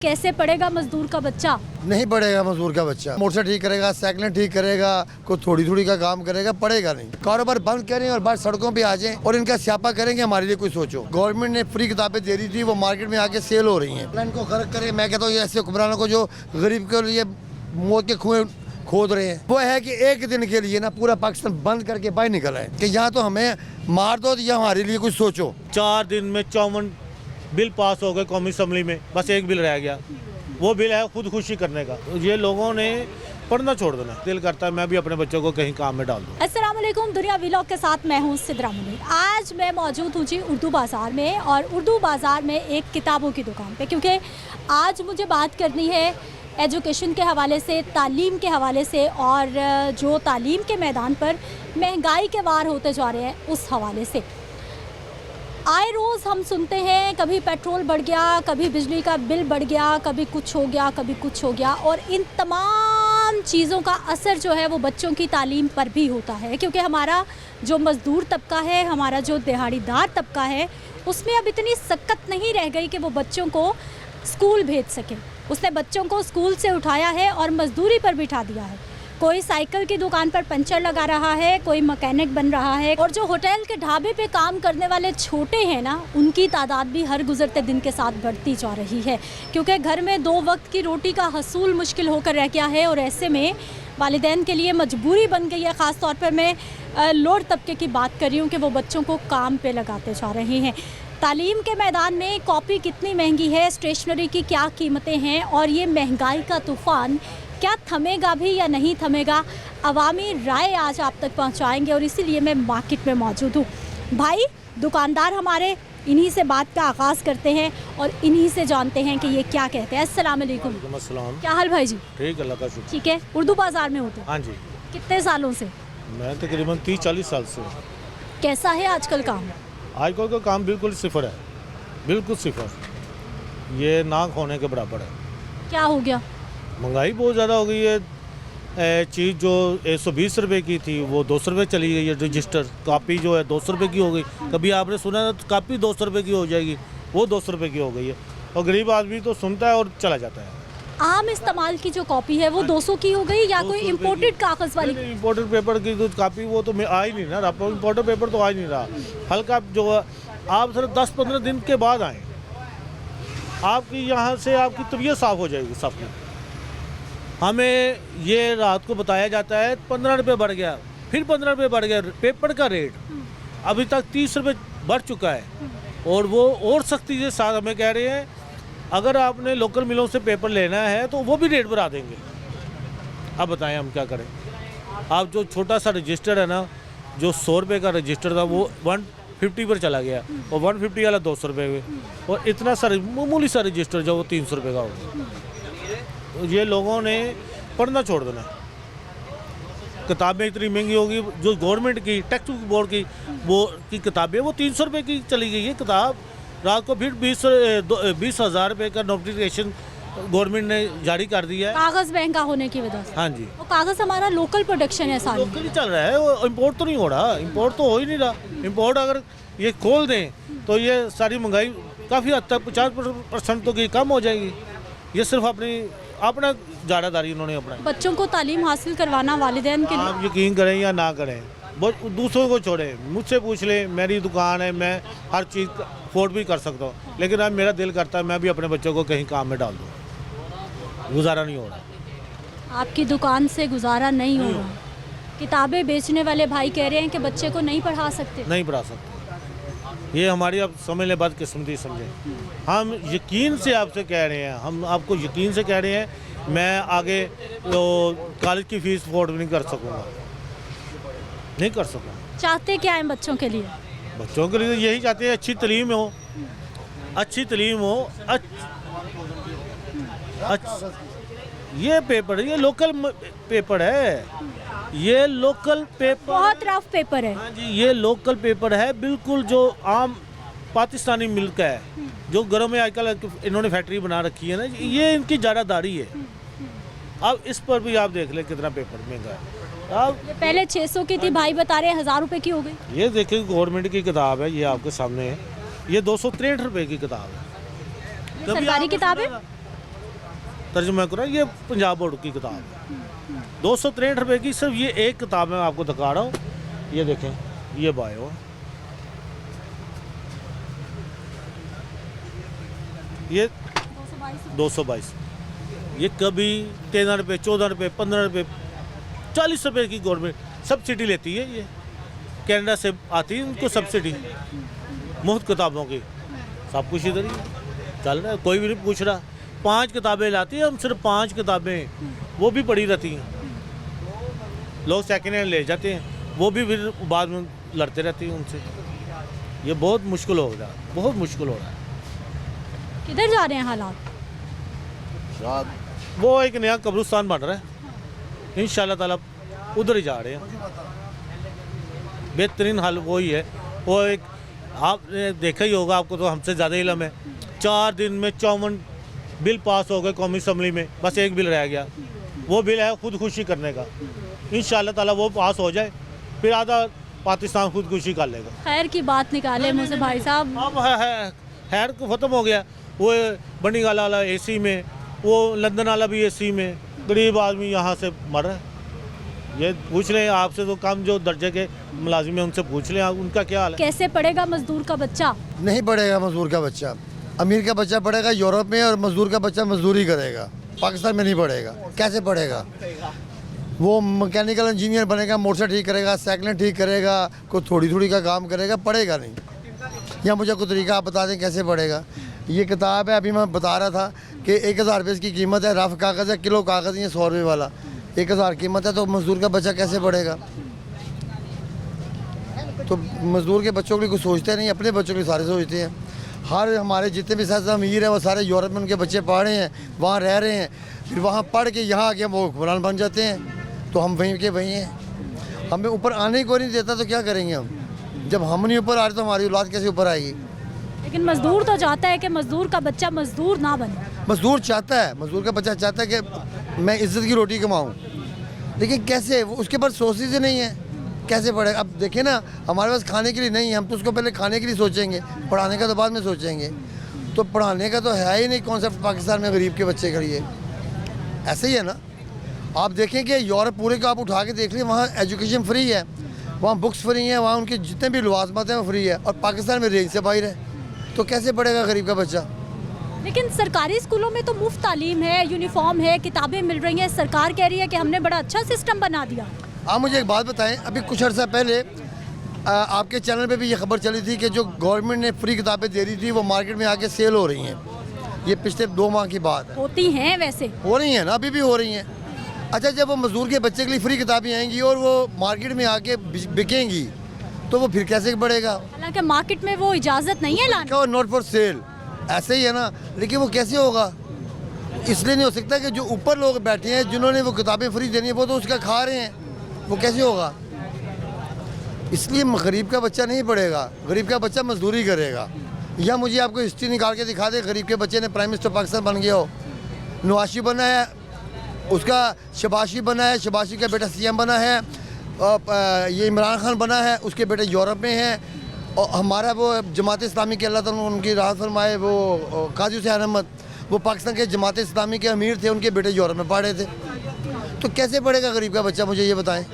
कैसे पढ़ेगा मजदूर का बच्चा? नहीं पढ़ेगा मजदूर का बच्चा। मोटर ठीक करेगा, साइकिलें ठीक करेगा, कोई थोड़ी थोड़ी का काम करेगा, पढ़ेगा नहीं। कारोबार बंद करें और बाहर सड़कों पे आ जाएं और इनका स्यापा करेंगे, हमारे लिए कोई सोचो। गवर्नमेंट ने फ्री किताबें दे दी थी, वो मार्केट में आके सेल हो रही हैं। इनको गर्क करे। मैं कहता हूँ ऐसे हुक्मरानों को जो गरीब के लिए मौत के कुएं खोद रहे हैं, वो है कि एक दिन के लिए ना पूरा पाकिस्तान बंद करके बाहर निकल आए कि यहाँ तो हमें मार दो या हमारे लिए कुछ सोचो। 4 दिन में 54 बिल पास हो गए कौमी असम्बली में, बस एक बिल रह गया। वो बिल है खुदकुशी करने का। ये लोगों ने पढ़ना छोड़ देना। दिल करता है मैं भी अपने बच्चों को कहीं काम में डाल दूं। अस्सलाम वालेकुम, दुनिया व्लॉग के साथ मैं हूँ सिद्रा मुनीर। आज मैं मौजूद हूँ जी उर्दू बाज़ार में, और उर्दू बाज़ार में एक किताबों की दुकान पे, क्योंकि आज मुझे बात करनी है एजुकेशन के हवाले से, तालीम के हवाले से, और जो तालीम के मैदान पर महंगाई के वार होते जा रहे हैं उस हवाले से। आए रोज़ हम सुनते हैं कभी पेट्रोल बढ़ गया, कभी बिजली का बिल बढ़ गया, कभी कुछ हो गया, कभी कुछ हो गया, और इन तमाम चीज़ों का असर जो है वो बच्चों की तालीम पर भी होता है। क्योंकि हमारा जो मज़दूर तबका है, हमारा जो दिहाड़ीदार तबका है, उसमें अब इतनी सख्त नहीं रह गई कि वो बच्चों को स्कूल भेज सके। उसने बच्चों को स्कूल से उठाया है और मज़दूरी पर बिठा दिया है। कोई साइकिल की दुकान पर पंचर लगा रहा है, कोई मैकेनिक बन रहा है, और जो होटल के ढाबे पे काम करने वाले छोटे हैं ना, उनकी तादाद भी हर गुजरते दिन के साथ बढ़ती जा रही है। क्योंकि घर में 2 वक्त की रोटी का हसूल मुश्किल होकर रह गया है, और ऐसे में वालिदैन के लिए मजबूरी बन गई है। ख़ास तौर पर मैं लोअर तबके की बात कर रही हूँ कि वो बच्चों को काम पे लगाते जा रहे हैं। तालीम के मैदान में कॉपी कितनी महंगी है, स्टेशनरी की क्या कीमतें हैं, और ये महंगाई का तूफ़ान क्या थमेगा भी या नहीं थमेगा, अवामी राय आज आप तक पहुंचाएंगे। और इसीलिए मैं मार्केट में मौजूद हूँ। भाई दुकानदार हमारे, इन्हीं से बात का आगाज़ करते हैं और इन्हीं से जानते हैं कि ये क्या कहते हैं। अस्सलाम वालेकुम। अस्सलाम। क्या हाल भाई जी? ठीक, अल्लाह का शुक्र। ठीक है। उर्दू बाज़ार में होते? हाँ जी, कितने सालों से? मैं तकरीबन 30-40 साल से। कैसा है आजकल काम? आजकल का काम बिल्कुल सिफर है, बिल्कुल सिफर। ये नाक होने के बराबर है। क्या हो गया? महंगाई बहुत ज़्यादा हो गई है। चीज़ जो 120 रुपये की थी वो 200 रुपये चली गई है। रजिस्टर कापी जो है 200 रुपये की हो गई। कभी आपने सुना था कापी 200 रुपये की हो जाएगी, वो 200 रुपये की हो गई है। और गरीब आदमी तो सुनता है और चला जाता है। आम इस्तेमाल की जो कॉपी है वो 200 की हो गई, या कोई इम्पोर्टेड कागज़ वाली? इम्पोर्टेड पेपर की तो कापी वो तो आ ही नहीं ना रहा। इम्पोर्टेड पेपर तो आ ही नहीं रहा। हल्का जो है आप सिर्फ 10-15 दिन के बाद आएँ, आपकी यहाँ से आपकी तबीयत साफ़ हो जाएगी सबकी। हमें ये रात को बताया जाता है 15 रुपये बढ़ गया, फिर 15 रुपये बढ़ गया। पेपर का रेट अभी तक 30 रुपये बढ़ चुका है, और वो और सख्ती के साथ हमें कह रहे हैं अगर आपने लोकल मिलों से पेपर लेना है तो वो भी रेट बढ़ा देंगे। अब बताएं हम क्या करें। आप जो छोटा सा रजिस्टर है ना, जो 100 रुपये का रजिस्टर था वो 150 पर चला गया, और 150 वाला 200 रुपये हुए, और इतना सा मामूली सा रजिस्टर जो वो 300 रुपये का होगा। ये लोगों ने पढ़ना छोड़ देना। किताबें इतनी महंगी होगी, जो गवर्नमेंट की टेक्स्ट बुक बोर्ड की वो की किताबें वो 300 रुपये की चली गई है किताब। रात को फिर 20,000 रुपये का नोटिफिकेशन गवर्नमेंट ने जारी कर दिया है, कागज़ महंगा होने की वजह से। हाँ जी, वो कागज़ हमारा लोकल प्रोडक्शन है, सारा लोकल ही चल रहा है, वो इम्पोर्ट तो नहीं हो रहा। इम्पोर्ट तो हो ही नहीं रहा। इम्पोर्ट अगर ये खोल दें तो ये सारी महंगाई काफ़ी हद तक 50% तो की कम हो जाएगी। ये सिर्फ अपना ज़्यादादारी इन्होंने अपना। बच्चों को तालीम हासिल करवाना वालिदैन के लिए, आप यकीन करें या ना करें, बहुत दूसरों को छोड़ें, मुझसे पूछ लें, मेरी दुकान है, मैं हर चीज़ अफोर्ड भी कर सकता हूँ, लेकिन अब मेरा दिल करता है मैं भी अपने बच्चों को कहीं काम में डाल दूँ। गुजारा नहीं हो रहा। आपकी दुकान से गुजारा नहीं हो रहा। किताबें बेचने वाले भाई कह रहे हैं कि बच्चे को नहीं पढ़ा सकते। नहीं पढ़ा सकते। ये हमारी अब समझ लें बदकिस्मती समझें। हम यकीन से आपसे कह रहे हैं, हम आपको यकीन से कह रहे हैं, मैं आगे तो कॉलेज की फ़ीस अफोर्ड नहीं कर सकूँगा, नहीं कर सकूँगा। चाहते क्या हैं बच्चों के लिए? बच्चों के लिए यही चाहते हैं अच्छी तालीम हो, अच्छी तालीम हो। ये पेपर, ये लोकल पेपर है, ये लोकल पेपर बहुत रफ पेपर है। हाँ जी, ये लोकल पेपर है, बिल्कुल जो आम पाकिस्तानी मिल्क है, जो घरों में आजकल इन्होंने फैक्ट्री बना रखी है ना, ये इनकी ज़्यादादारी है। अब इस पर भी आप देख लें कितना पेपर महंगा है। अब पहले 600 की थी, भाई बता रहे हैं 1000 रुपये की हो गई। ये देखिए गवर्नमेंट की किताब है, ये आपके सामने है, ये 263 रुपये की किताब है। सरकारी किताब है? तर्जुमा कुरान, ये पंजाब बोर्ड की किताब है। 263 रुपये की सिर्फ ये एक किताब मैं आपको दिखा रहा हूँ। ये देखें, ये बायो, ये 222। ये कभी 13 रुपये, 14 रुपये, 15 रुपये, 40 रुपये की गवर्नमेंट सब्सिडी लेती है। ये कनाडा से आती है उनको सब्सिडी, मुफ्त किताबों की। सब कुछ इधर ही चल रहा है, कोई भी नहीं पूछ रहा। 5 किताबें लाती है, हम सिर्फ 5 किताबें, वो भी पड़ी रहती हैं। लोग सेकेंड हैंड ले जाते हैं, वो भी फिर बाद में लड़ते रहते हैं उनसे। ये बहुत मुश्किल हो रहा है, बहुत मुश्किल हो रहा है। किधर जा रहे हैं हालात? वो एक नया कब्रिस्तान बन रहा है, इंशाल्लाह ताला उधर ही जा रहे हैं। बेहतरीन हाल वही है। वो एक आपने देखा ही होगा, आपको तो हमसे ज़्यादा इल्म है। 4 दिन में 54 बिल पास हो गए कौमी असम्बली में, बस एक बिल रह गया। वो बिल है खुदकुशी करने का। इंशाल्लाह ताला वो पास हो जाए, फिर आधा पाकिस्तान खुदकुशी कर लेगा। खैर की बात निकाले मुझसे भाई साहब। अब खैर को ख़त्म हो गया। वो बंडीगाला वाला एसी में, वो लंदन वाला भी एसी में, गरीब आदमी यहाँ से मर रहा है। ये पूछ लें आपसे, तो कम जो दर्जे के मुलाजिम हैं उनसे पूछ लें उनका क्या हाल है। कैसे पढ़ेगा मजदूर का बच्चा? नहीं पढ़ेगा मजदूर का बच्चा। अमीर का बच्चा पढ़ेगा यूरोप में, और मजदूर का बच्चा मजदूरी करेगा, पाकिस्तान में नहीं पढ़ेगा। कैसे पढ़ेगा? वो मैकेनिकल इंजीनियर बनेगा, मोटर ठीक करेगा, साइकिलें ठीक करेगा, कोई थोड़ी थोड़ी का काम करेगा, पढ़ेगा नहीं। या मुझे कोई तरीका आप बता दें कैसे पढ़ेगा। ये किताब है, अभी मैं बता रहा था कि 1000 रुपये इसकी कीमत है। रफ कागज़ है, किलो कागज़, ये 100 रुपये वाला 1000 कीमत है। तो मजदूर का बच्चा कैसे पढ़ेगा? तो मजदूर के बच्चों के लिए कुछ सोचते नहीं, अपने बच्चों के लिए सारे सोचते हैं। हर हमारे जितने भी साथ अमीर हैं वो सारे यूरोप में उनके बच्चे पढ़ रहे हैं, वहाँ रह रहे हैं, फिर वहाँ पढ़ के यहाँ आके वो हुक्मरान बन जाते हैं। तो हम वहीं के वहीं हैं। हमें ऊपर आने को नहीं देता तो क्या करेंगे हम? जब हम नहीं ऊपर आ रहे तो हमारी औलाद कैसे ऊपर आएगी? लेकिन मजदूर तो चाहता है कि मजदूर का बच्चा मजदूर ना बने। मजदूर चाहता है, मजदूर का बच्चा चाहता है कि मैं इज्जत की रोटी कमाऊँ, लेकिन कैसे? वो उसके पास सोर्सेज ही नहीं है, कैसे पढ़ेगा? अब देखें ना, हमारे पास खाने के लिए नहीं है, हम तो उसको पहले खाने के लिए सोचेंगे, पढ़ाने का तो बाद में सोचेंगे। तो पढ़ाने का तो है ही नहीं कॉन्सेप्ट पाकिस्तान में गरीब के बच्चे के लिए। ऐसे ही है ना। आप देखें कि यूरोप पूरे को आप उठा के देख लें, वहाँ एजुकेशन फ्री है, वहाँ बुक्स फ्री हैं, वहाँ उनके जितने भी लवाजमत हैं वो फ्री है, और पाकिस्तान में रेंज से बाहर है। तो कैसे पढ़ेगा गरीब का बच्चा? लेकिन सरकारी स्कूलों में तो मुफ्त तालीम है, यूनिफॉर्म है, किताबें मिल रही हैं। सरकार कह रही है कि हमने बड़ा अच्छा सिस्टम बना दिया। आप मुझे एक बात बताएं, अभी कुछ अर्सा पहले आपके चैनल पे भी ये खबर चली थी कि जो गवर्नमेंट ने फ्री किताबें दे रही थी वो मार्केट में आके सेल हो रही हैं। ये पिछले 2 माह की बात है। होती हैं, वैसे हो रही हैं ना, अभी भी हो रही हैं। अच्छा, जब वो मजदूर के बच्चे के लिए फ्री किताबें आएंगी और वो मार्केट में आके बिकेंगी तो वो फिर कैसे बढ़ेगा? हालांकि मार्केट में वो इजाज़त नहीं है लाने क्या नॉट फॉर सेल, ऐसे ही है ना। लेकिन वो कैसे होगा? इसलिए नहीं हो सकता कि जो ऊपर लोग बैठे हैं जिन्होंने वो किताबें फ्री देनी है वो तो उसका खा रहे हैं, वो कैसे होगा? इसलिए गरीब का बच्चा नहीं पढ़ेगा, गरीब का बच्चा मजदूरी करेगा। या मुझे आपको हिस्ट्री निकाल के दिखा दे, गरीब के बच्चे ने प्राइम मिनिस्टर पाकिस्तान बन गया हो। नवाशी बना है, उसका शबाशी बना है, शबाशी का बेटा CM बना है, ये इमरान खान बना है, उसके बेटे यूरोप में हैं। और हमारा वो जमात इस्लामी के अल्लाह ताला उनकी राहत फरमाए, वो काजी हुसैन अहमद, वो पाकिस्तान के जमात इस्लामी के अमीर थे, उनके बेटे यूरोप में पढ़े थे। तो कैसे पढ़ेगा गरीब का बच्चा? मुझे ये बताएं।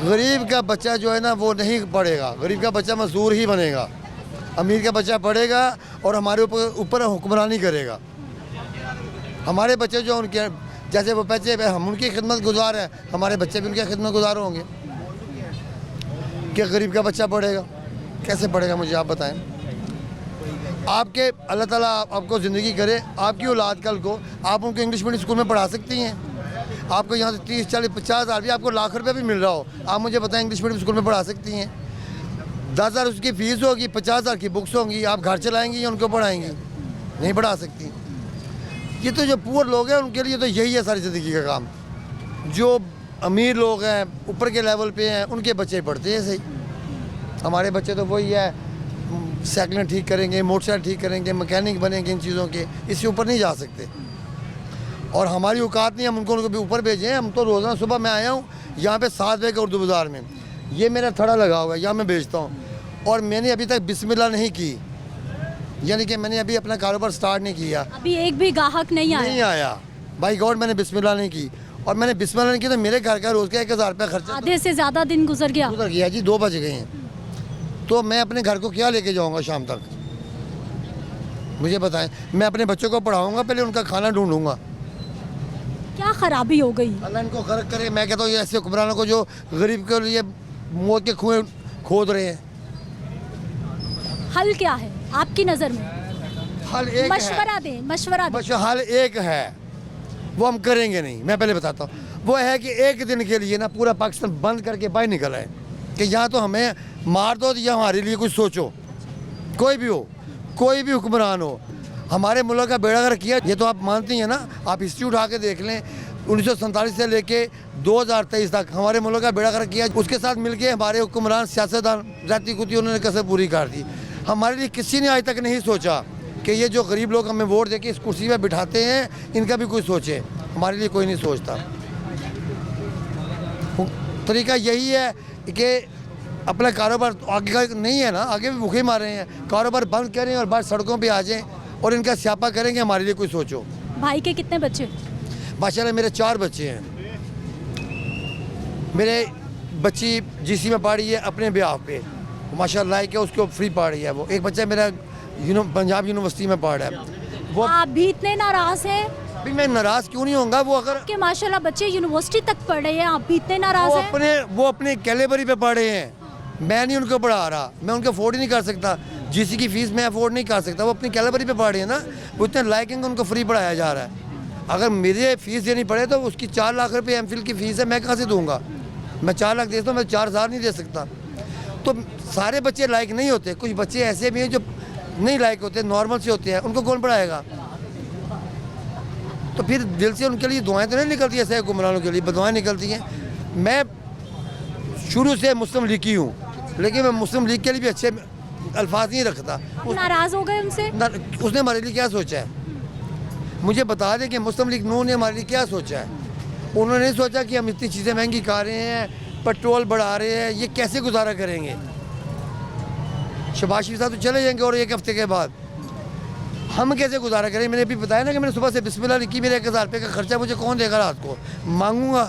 गरीब का बच्चा जो है ना वो नहीं पढ़ेगा, गरीब का बच्चा मजदूर ही बनेगा। अमीर का बच्चा पढ़ेगा और हमारे ऊपर हुक्मरानी करेगा। हमारे बच्चे जो उनके जैसे वो बच्चे हम उनकी खिदमत गुजार हैं, हमारे बच्चे भी उनके खिदमत गुजार होंगे। क्या गरीब का बच्चा पढ़ेगा? कैसे पढ़ेगा? मुझे आप बताएं। आपके अल्लाह ताला आपको ज़िंदगी करे, आपकी औलाद कल को आप उनको इंग्लिश मीडियम स्कूल में पढ़ा सकती हैं। आपको यहाँ से 30, 40, 50 हज़ार भी, आपको लाख रुपये भी मिल रहा हो, आप मुझे बताएं इंग्लिश मीडियम स्कूल में पढ़ा सकती हैं? 10,000 उसकी फ़ीस होगी, 50,000 की बुक्स होंगी, आप घर चलाएँगी या उनको पढ़ाएँगी? नहीं पढ़ा सकती। ये तो जो पुअर लोग हैं उनके लिए तो यही है सारी ज़िंदगी का काम। जो अमीर लोग हैं, ऊपर के लेवल पे हैं, उनके बच्चे पढ़ते हैं सही। हमारे बच्चे तो वही है, साइकिलें ठीक करेंगे, मोटरसाइकिल ठीक करेंगे, मैकेनिक बनेंगे, इन चीज़ों के, इससे ऊपर नहीं जा सकते। और हमारी औकात नहीं, हम उनको भी ऊपर भेजें। हम तो रोज़ाना सुबह मैं आया हूँ यहाँ पे 7 बजे का उर्दू बाज़ार में, ये मेरा थड़ा लगा हुआ है, यहाँ मैं बेचता हूँ, और मैंने अभी तक बिस्मिल्लाह नहीं की। यानी कि मैंने अभी अपना कारोबार स्टार्ट नहीं किया, अभी एक भी ग्राहक नहीं आया। नहीं आया भाई गॉड, मैंने बिस्मिल्लाह नहीं की, और मैंने बिस्मिल्लाह नहीं की तो मेरे घर का रोज़ का 1000 रुपया खर्चा आधे से ज़्यादा दिन गुजर गया। उधर गया जी, 2 बज गए हैं, तो मैं अपने घर को क्या लेके जाऊंगा शाम तक, मुझे बताएं। मैं अपने बच्चों को पढ़ाऊंगा, पहले उनका खाना ढूंढूंगा। क्या खराबी हो गई? अल्लाह इनको खर्च करे। मैं कहता हूँ ये ऐसे हुक्मरानों को जो गरीब के लिए मौत के कुएं खोद रहे हैं। हल क्या है आपकी नज़र में? हल एक मशवरा दें, मशवरा दें। बस हल एक है, वो हम करेंगे नहीं। मैं पहले बताता हूँ, वो है कि एक दिन के लिए ना पूरा पाकिस्तान बंद करके बाहर निकल आए कि यहाँ तो हमें मार दो या हमारे लिए कुछ सोचो। कोई भी हो, कोई भी हुक्मरान हो, हमारे मुल्क का बेड़ा गर्क किया। ये तो आप मानती हैं ना, आप हिस्ट्री उठा के देख लें, 1947 से लेके 2023 तक हमारे मुल्क का बेड़ा गर्क किया। उसके साथ मिलके हमारे हुक्मरान सियासतदान रहती कुती उन्होंने कसर पूरी कर दी। हमारे लिए किसी ने आज तक नहीं सोचा कि ये जो गरीब लोग हमें वोट देके इस कुर्सी पर बिठाते हैं, इनका भी कोई सोचे। हमारे लिए कोई नहीं सोचता। तरीका यही है कि अपना कारोबार आगे का नहीं है ना, आगे भी भूखे मारे हैं, कारोबार बंद करें और बाहर सड़कों पे आ जाएं और इनका स्यापा करेंगे। हमारे लिए कोई सोचो। भाई के कितने बच्चे? माशाल्लाह मेरे 4 बच्चे हैं। मेरे बच्ची जीसी में पढ़ रही है अपने ब्याह पे, माशाल्लाह के उसको फ्री पढ़ रही है। वो एक बच्चा मेरा पंजाब यूनिवर्सिटी में पढ़ रहा है। वो आप भी इतने नाराज हैं? भी मैं नाराज़ क्यों नहीं होऊंगा। वो अगर कि माशाल्लाह बच्चे यूनिवर्सिटी तक पढ़ रहे हैं, आप भी इतने नाराज हैं? वो अपने कैलेबरी पे पढ़ रहे हैं, मैं नहीं उनको पढ़ा रहा। मैं उनको अफोर्ड ही नहीं कर सकता, जीसी की फ़ीस मैं अफोर्ड नहीं कर सकता। वो अपनी कैलेबरी पे पढ़ रहे हैं ना, वो इतने लाइकिंग उनको फ्री पढ़ाया जा रहा है। अगर मेरे फीस देनी पड़े तो उसकी 4 लाख रुपये एमफिल की फ़ीस है, मैं कहाँ से दूंगा। मैं 4 लाख देता हूँ, मैं 4000 नहीं दे सकता। तो सारे बच्चे लायक नहीं होते, कुछ बच्चे ऐसे भी हैं जो नहीं लायक होते, नॉर्मल से होते हैं, उनको कौन पढ़ाएगा। तो फिर दिल से उनके लिए दुआएं तो नहीं निकलती, ऐसे हुक्मरानों के लिए बदुआएं निकलती हैं। मैं शुरू से मुस्लिम लीग की हूँ, लेकिन मैं मुस्लिम लीग के लिए भी अच्छे अल्फाज नहीं रखता। नाराज हो गए उनसे? उसने हमारे लिए क्या सोचा है, मुझे बता दें कि मुस्लिम लीग नून ने हमारे लिए क्या सोचा है। उन्होंने नहीं सोचा कि हम इतनी चीज़ें महंगी खा रहे हैं, पेट्रोल बढ़ा रहे हैं, ये कैसे गुजारा करेंगे। शहबाज शरीफ साहब तो चले जाएंगे और 1 हफ्ते के बाद हम कैसे गुजारा करें। मैंने अभी बताया ना कि मैंने सुबह से बिस्मिल्लाह नहीं की, मेरे 1000 रुपये का खर्चा मुझे कौन देगा, रात को मांगूंगा।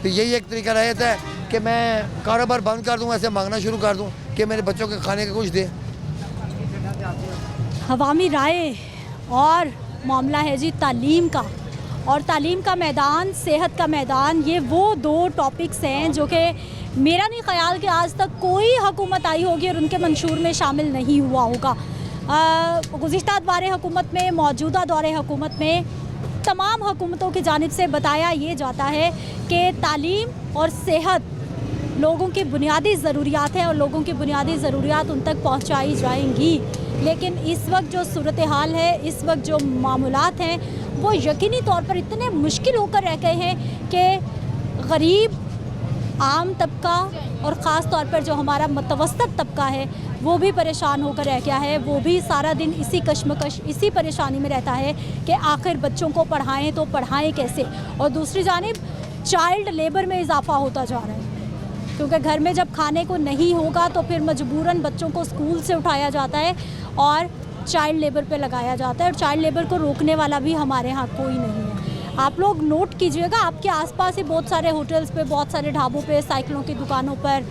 तो यही एक तरीका रहता है कि मैं कारोबार बंद कर दूँ, ऐसे मांगना शुरू कर दूँ कि मेरे बच्चों के खाने का कुछ दे। अवामी राय और मामला है जी तालीम का, और तालीम का मैदान, सेहत का मैदान, ये वो 2 टॉपिक्स हैं जो कि मेरा नहीं ख्याल कि आज तक कोई हुकूमत आई होगी और उनके मंशूर में शामिल नहीं हुआ होगा। गुज़िश्ता दौरे हुकूमत में, मौजूदा दौरे हुकूमत में तमाम हुकूमतों की जानिब से बताया ये जाता है कि तालीम और सेहत लोगों की बुनियादी ज़रूरियात हैं और लोगों की बुनियादी ज़रूरियात उन तक पहुँचाई जाएंगी। लेकिन इस वक्त जो सूरत हाल है, इस वक्त जो मामूलात हैं, वो यकीनी तौर पर इतने मुश्किल होकर रह गए हैं कि गरीब, आम तबका और ख़ास तौर पर जो हमारा मुतवस्सत तबका है वो भी परेशान होकर रह गया है। वो भी सारा दिन इसी कश्मकश, इसी परेशानी में रहता है कि आखिर बच्चों को पढ़ाएं तो पढ़ाएं कैसे। और दूसरी जानिब चाइल्ड लेबर में इजाफा होता जा रहा है, क्योंकि घर में जब खाने को नहीं होगा तो फिर मजबूरन बच्चों को स्कूल से उठाया जाता है और चाइल्ड लेबर पे लगाया जाता है। और चाइल्ड लेबर को रोकने वाला भी हमारे यहाँ कोई नहीं है। आप लोग नोट कीजिएगा, आपके आसपास ही बहुत सारे होटल्स पे, बहुत सारे ढाबों पे, साइकिलों की दुकानों पर,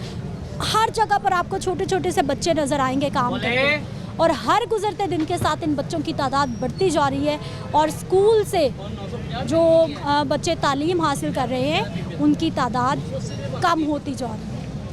हर जगह पर आपको छोटे छोटे से बच्चे नज़र आएंगे काम करते, और हर गुजरते दिन के साथ इन बच्चों की तादाद बढ़ती जा रही है। और स्कूल से जो बच्चे तालीम हासिल कर रहे हैं उनकी तादाद कम होती जा रही है।